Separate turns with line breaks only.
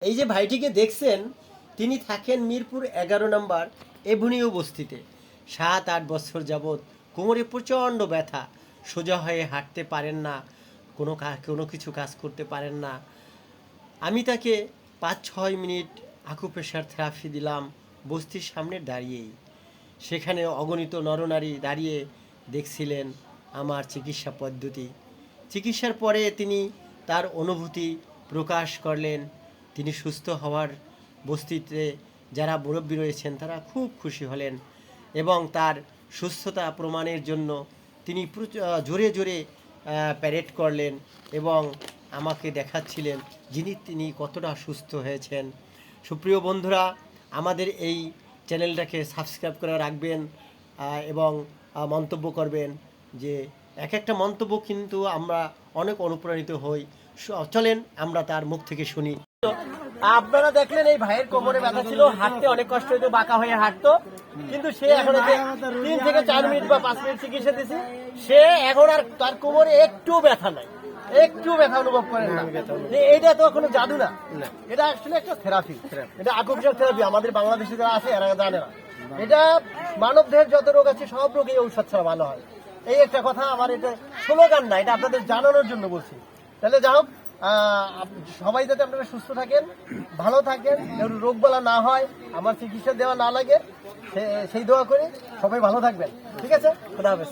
এই যে ভাইটিকে দেখছেন, তিনি থাকেন মিরপুর 11 নম্বর এভিনিউ বস্তিতে। 7-8 বছর যাবৎ কোমরে প্রচণ্ড ব্যথা, সোজা হয়ে হাঁটতে পারেন না, কোনো কিছু কাজ করতে পারেন না। আমি তাকে 5-6 মিনিট আকুপ্রেশার থেরাপি দিলাম বস্তির সামনে দাঁড়িয়েই। সেখানে অগণিত নরনারী দাঁড়িয়ে দেখছিলেন আমার চিকিৎসা পদ্ধতি। চিকিৎসার পরে তিনি তার অনুভূতি প্রকাশ করলেন। তিনি সুস্থ হওয়ার বস্তিতে যারা মুরব্বী রয়েছেন তারা খুব খুশি হলেন এবং তার সুস্থতা প্রমাণের জন্য তিনি জোরে জোরে প্যারেড করলেন এবং আমাকে দেখাচ্ছিলেন তিনি কতটা সুস্থ হয়েছেন। সুপ্রিয় বন্ধুরা, আমাদের এই চ্যানেলটাকে সাবস্ক্রাইব করে রাখবেন এবং মন্তব্য করবেন। যে এক একটা মন্তব্য কিন্তু আমরা অনেক অনুপ্রাণিত হই। চলেন আমরা তার মুখ থেকে শুনি। আপনারা দেখলেন এই ভাইয়ের কোমরে ব্যথা ছিল, হাঁটতে অনেক কষ্ট হতো, বাঁকা হয়ে হাঁটতো, কিন্তু সে এখন 3 থেকে 4 মিনিট বা 5 মিনিট চিকিৎসা দিয়েছে, সে এখন আর তার কোমরে একটু ব্যথা নাই, একটু ব্যথা অনুভব করেন না। এইটা তো কোনো জাদু না, এটা আসলে একটা থেরাপি, এটা আকুপ্রেশার থেরাপি। আমাদের বাংলাদেশে যারা আছে এরা জানে না। এটা মানব দেহের যত রোগ আছে সব রোগে ঔষধ ছাড়া ভালো হয়। এই একটা কথা, আমার এটা স্লোগান না, এটা আপনাদের জানানোর জন্য বলছি। তাহলে যাই হোক, সবাই যাতে আপনারা সুস্থ থাকেন, ভালো থাকেন, রোগবালা না হয়, আমার চিকিৎসা দেওয়া না লাগে, সেই দোয়া করি। সবাই ভালো থাকবেন। ঠিক আছে, খোদা হাফেজ।